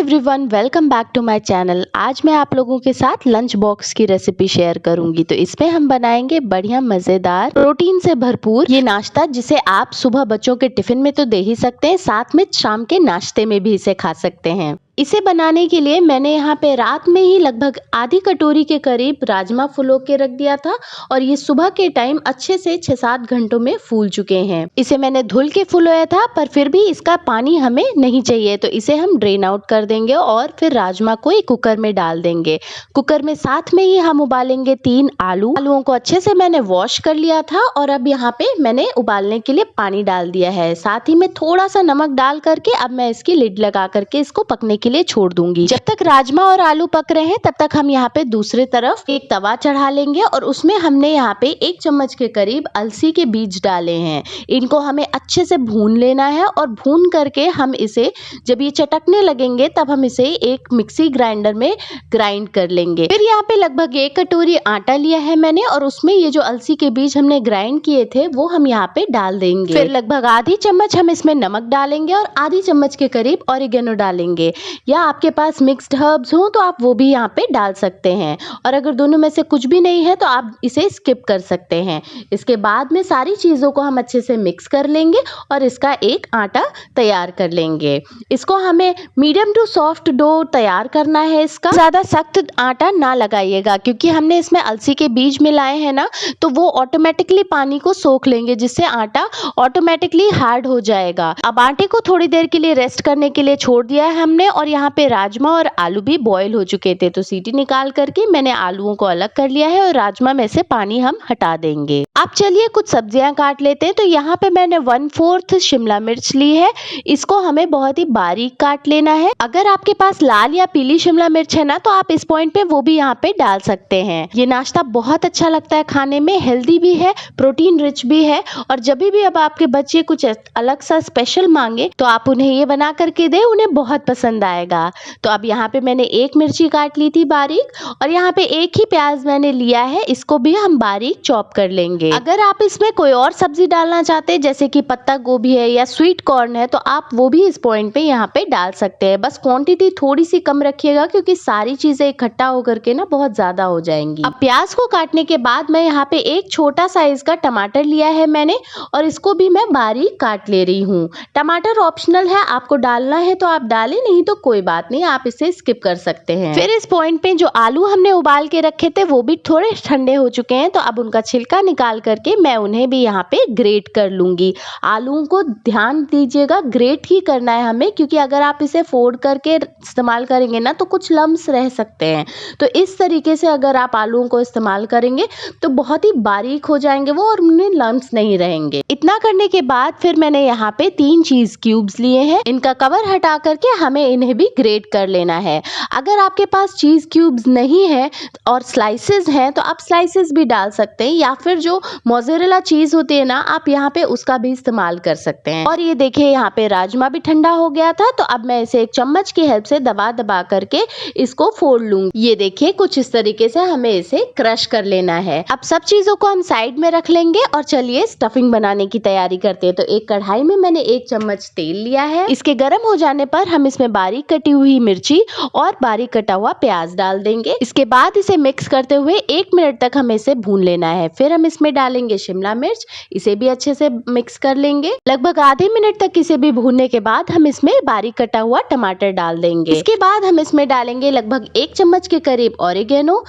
Everyone, welcome back to my channel. आज मैं आप लोगों के साथ लंच बॉक्स की रेसिपी शेयर करूंगी। तो इसमें हम बनाएंगे बढ़िया मज़ेदार प्रोटीन से भरपूर ये नाश्ता, जिसे आप सुबह बच्चों के टिफिन में तो दे ही सकते हैं, साथ में शाम के नाश्ते में भी इसे खा सकते हैं। इसे बनाने के लिए मैंने यहाँ पे रात में ही लगभग आधी कटोरी के करीब राजमा फुलो के रख दिया था और ये सुबह के टाइम अच्छे से 6-7 घंटों में फूल चुके हैं। इसे मैंने धुल के फुलोया था, पर फिर भी इसका पानी हमें नहीं चाहिए, तो इसे हम ड्रेन आउट कर देंगे और फिर राजमा को एक कुकर में डाल देंगे। कुकर में साथ में ही हम उबालेंगे 3 आलूओं को अच्छे से मैंने वॉश कर लिया था और अब यहाँ पे मैंने उबालने के लिए पानी डाल दिया है। साथ ही में थोड़ा सा नमक डाल करके अब मैं इसकी लिड लगा करके इसको पकने के लिए छोड़ दूंगी। जब तक राजमा और आलू पक रहे हैं तब तक हम यहाँ पे दूसरी तरफ एक तवा चढ़ा लेंगे और उसमें हमने यहाँ पे 1 चम्मच के करीब अलसी के बीज डाले हैं। इनको हमें अच्छे से भून लेना है और भून करके हम इसे जब ये चटकने लगेंगे तब हम इसे एक मिक्सी ग्राइंडर में ग्राइंड कर लेंगे। फिर यहाँ पे लगभग 1 कटोरी आटा लिया है मैंने और उसमें ये जो अलसी के बीज हमने ग्राइंड किए थे वो हम यहाँ पे डाल देंगे। फिर लगभग आधी चम्मच हम इसमें नमक डालेंगे और आधी चम्मच के करीब ऑरिगेनो डालेंगे, या आपके पास मिक्स्ड हर्ब्स हो तो आप वो भी यहाँ पे डाल सकते हैं, और अगर दोनों में से कुछ भी नहीं है तो आप इसे स्किप कर सकते हैं। इसके बाद में सारी चीज़ों को हम अच्छे से मिक्स कर लेंगे और इसका एक आटा तैयार कर लेंगे। इसको हमें मीडियम टू सॉफ्ट डो तैयार करना है। इसका ज़्यादा सख्त आटा ना लगाइएगा क्योंकि हमने इसमें अलसी के बीज मिलाए हैं ना, तो वो ऑटोमेटिकली पानी को सोख लेंगे जिससे आटा ऑटोमेटिकली हार्ड हो जाएगा। अब आटे को थोड़ी देर के लिए रेस्ट करने के लिए छोड़ दिया है हमने और यहाँ पे राजमा और आलू भी बॉईल हो चुके थे, तो सीटी निकाल करके मैंने आलूओं को अलग कर लिया है और राजमा में से पानी हम हटा देंगे। अब चलिए कुछ सब्जियां काट लेते हैं। तो यहाँ पे मैंने 1/4 शिमला मिर्च ली है, इसको हमें बहुत ही बारीक काट लेना है। अगर आपके पास लाल या पीली शिमला मिर्च है ना तो आप इस पॉइंट पे वो भी यहाँ पे डाल सकते हैं। ये नाश्ता बहुत अच्छा लगता है खाने में, हेल्दी भी है, प्रोटीन रिच भी है, और जब भी अब आपके बच्चे कुछ अलग सा स्पेशल मांगे तो आप उन्हें ये बना करके दे, उन्हें बहुत पसंद आएगा। तो अब यहाँ पे मैंने 1 मिर्ची काट ली थी बारीक और यहाँ पे 1 ही प्याज मैंने लिया है, इसको भी हम बारीक चॉप कर लेंगे। अगर आप इसमें कोई और सब्जी डालना चाहते हैं जैसे कि पत्ता गोभी है या स्वीट कॉर्न है तो आप वो भी इस पॉइंट पे यहाँ पे डाल सकते हैं। बस क्वांटिटी थोड़ी सी कम रखिएगा क्योंकि सारी चीजें इकट्ठा होकर के ना बहुत ज्यादा हो जाएंगी। अब प्याज को काटने के बाद मैं यहाँ पे एक छोटा साइज का टमाटर लिया है मैंने और इसको भी मैं बारीक काट ले रही हूँ। टमाटर ऑप्शनल है, आपको डालना है तो आप डालें, नहीं तो कोई बात नहीं, आप इसे स्किप कर सकते हैं। फिर इस पॉइंट पे जो आलू हमने उबाल के रखे थे वो भी थोड़े ठंडे हो चुके हैं, तो अब उनका छिलका निकाल करके मैं उन्हें भी यहाँ पे ग्रेट कर लूंगी। आलूओं को ध्यान दीजिएगा, ग्रेट ही करना है हमें, क्योंकि अगर आप इसे फोल्ड करके इस्तेमाल करेंगे ना तो कुछ लम्स रह सकते हैं। तो इस तरीके से अगर आप आलूओं को इस्तेमाल करेंगे तो बहुत ही बारीक हो जाएंगे वो और उनमें लम्स नहीं रहेंगे। इतना करने के बाद फिर मैंने यहाँ पे 3 चीज क्यूब्स लिए हैं, इनका कवर हटा करके हमें इन्हें भी ग्रेट कर लेना है। अगर आपके पास चीज क्यूब्स नहीं है और स्लाइसेस हैं तो आप स्लाइसेस भी डाल सकते हैं, या फिर जो मोज़रेला चीज होती है ना आप यहाँ पे उसका भी इस्तेमाल कर सकते हैं। और ये देखिए यहाँ पे राजमा भी ठंडा हो गया था, तो अब मैं इसे एक चम्मच की हेल्प से दबा दबा करके इसको फोड़ लूंगी। ये देखिए कुछ इस तरीके से हमें इसे क्रश कर लेना है। अब सब चीजों को हम साइड में रख लेंगे और चलिए स्टफिंग बनाने की तैयारी करते हैं। तो एक कढ़ाई में मैंने 1 चम्मच तेल लिया है, इसके गर्म हो जाने पर हम इसमें बारीक कटी हुई मिर्ची और बारीक कटा हुआ प्याज डाल देंगे। इसके बाद इसे मिक्स करते हुए 1 मिनट तक हमें इसे भून लेना है। फिर हम इसमें डालेंगे शिमला मिर्च, इसे भी अच्छे से मिक्स कर लेंगे। लगभग आधे मिनट तक इसे भी भूनने के बाद हम इसमें बारीक कटा हुआ टमाटर डाल देंगे। इसके बाद हम इसमें डालेंगे लगभग 1 चम्मच के करीब ऑरिगेनो,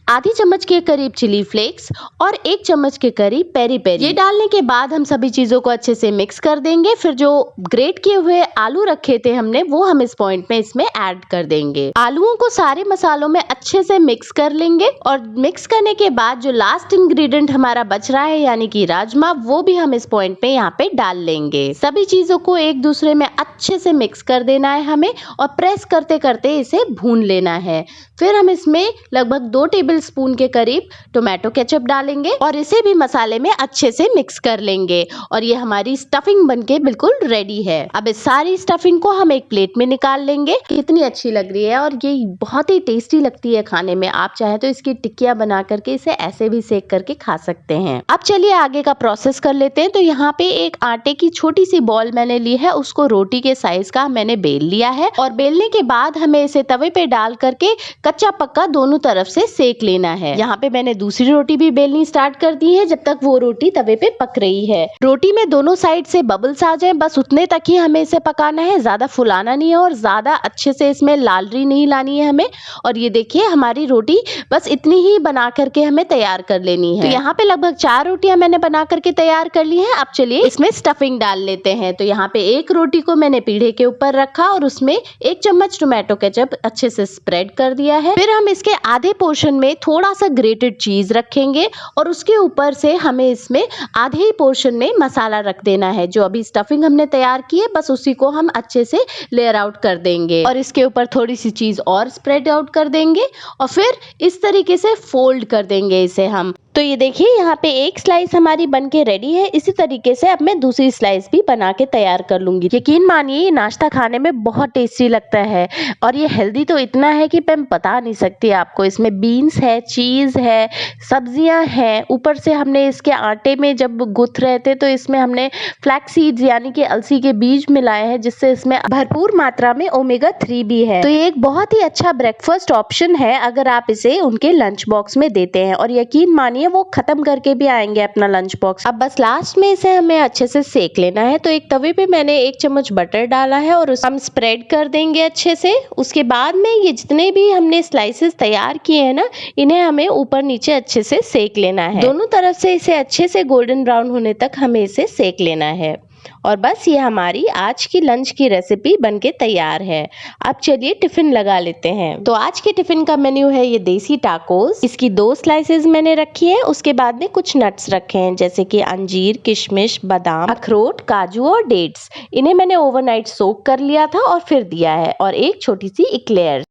आधी चम्मच के करीब चिली फ्लेक्स और 1 चम्मच के करीब पेरी पेरी। ये डालने के बाद हम सभी चीजों को अच्छे से मिक्स कर देंगे। फिर जो ग्रेट किए हुए आलू रखे थे हमने वो हम इस पॉइंट में इसमें ऐड कर देंगे। आलूओं को सारे मसालों में अच्छे से मिक्स कर लेंगे और मिक्स करने के बाद जो लास्ट इंग्रेडिएंट हमारा बच रहा है यानी कि राजमा, वो भी हम इस पॉइंट पे यहाँ पे डाल लेंगे। सभी चीजों को एक दूसरे में अच्छे से मिक्स कर देना है हमें और प्रेस करते करते इसे भून लेना है। फिर हम इसमें लगभग 2 टेबल टेबलस्पून के करीब टोमेटो केचप डालेंगे और इसे भी मसाले में अच्छे से मिक्स कर लेंगे और ये हमारी स्टफिंग बनके बिल्कुल रेडी है। अब इस सारी स्टफिंग को हम एक प्लेट में निकाल लेंगे। कितनी अच्छी लग रही है और ये बहुत ही टेस्टी लगती है खाने में। आप चाहे तो इसकी टिक्कियां बना करके इसे ऐसे भी सेक करके खा सकते हैं। अब चलिए आगे का प्रोसेस कर लेते हैं। तो यहाँ पे एक आटे की छोटी सी बॉल मैंने ली है, उसको रोटी के साइज का मैंने बेल लिया है और बेलने के बाद हमें इसे तवे पे डाल करके कच्चा पक्का दोनों तरफ से सेक लेना है। यहाँ पे मैंने दूसरी रोटी भी बेलनी स्टार्ट कर दी है जब तक वो रोटी तवे पे पक रही है। रोटी में दोनों साइड से बबल्स आ जाए बस उतने तक ही हमें इसे पकाना है, ज्यादा फुलाना नहीं है और ज्यादा अच्छे से इसमें लालरी नहीं लानी है हमें। और ये देखिए हमारी रोटी बस इतनी ही बना करके हमें तैयार कर लेनी है। तो यहाँ पे लगभग 4 रोटियां मैंने बना करके तैयार कर ली हैं। अब चलिए इसमें स्टफिंग डाल लेते हैं। तो यहाँ पे एक रोटी को मैंने पीढ़े के ऊपर रखा और उसमें 1 चम्मच टोमेटो केचप अच्छे से स्प्रेड कर दिया है। फिर हम इसके आधे पोर्शन में थोड़ा सा ग्रेटेड चीज रखेंगे और उसके ऊपर से हमें इसमें आधे ही पोर्शन में मसाला रख देना है। जो अभी स्टफिंग हमने तैयार की है बस उसी को हम अच्छे से लेयर आउट कर देंगे और इसके ऊपर थोड़ी सी चीज और स्प्रेड आउट कर देंगे और फिर इस तरीके से फोल्ड कर देंगे इसे हम। तो ये देखिए यहाँ पे एक स्लाइस हमारी बनके रेडी है। इसी तरीके से अब मैं दूसरी स्लाइस भी बना के तैयार कर लूंगी। यकीन मानिए ये नाश्ता खाने में बहुत टेस्टी लगता है और ये हेल्दी तो इतना है कि मैं बता नहीं सकती आपको। इसमें बीन्स है, चीज है, सब्जियां हैं, ऊपर से हमने इसके आटे में जब गुथ रहे थे तो इसमें हमने फ्लैक्स सीड्स यानी कि अलसी के बीज मिलाए हैं जिससे इसमें भरपूर मात्रा में ओमेगा 3 भी है। तो ये एक बहुत ही अच्छा ब्रेकफास्ट ऑप्शन है अगर आप इसे उनके लंच बॉक्स में देते हैं और यकीन मानिए वो खत्म करके भी आएंगे अपना लंच बॉक्स। अब बस लास्ट में इसे हमें अच्छे से सेक लेना है। तो एक तवे पे मैंने 1 चम्मच बटर डाला है और हम स्प्रेड कर देंगे अच्छे से। उसके बाद में ये जितने भी हमने स्लाइसेस तैयार किए हैं ना, इन्हें हमें ऊपर नीचे अच्छे से सेक लेना है। दोनों तरफ से इसे अच्छे से गोल्डन ब्राउन होने तक हमें इसे सेक लेना है और बस ये हमारी आज की लंच की रेसिपी बनके तैयार है। अब चलिए टिफिन लगा लेते हैं। तो आज के टिफिन का मेन्यू है ये देसी टाकोस। इसकी 2 स्लाइसेस मैंने रखी है। उसके बाद में कुछ नट्स रखे हैं जैसे कि अंजीर, किशमिश, बादाम, अखरोट, काजू और डेट्स। इन्हें मैंने ओवरनाइट सोक कर लिया था और फिर दिया है और एक छोटी सी इक्लेयर।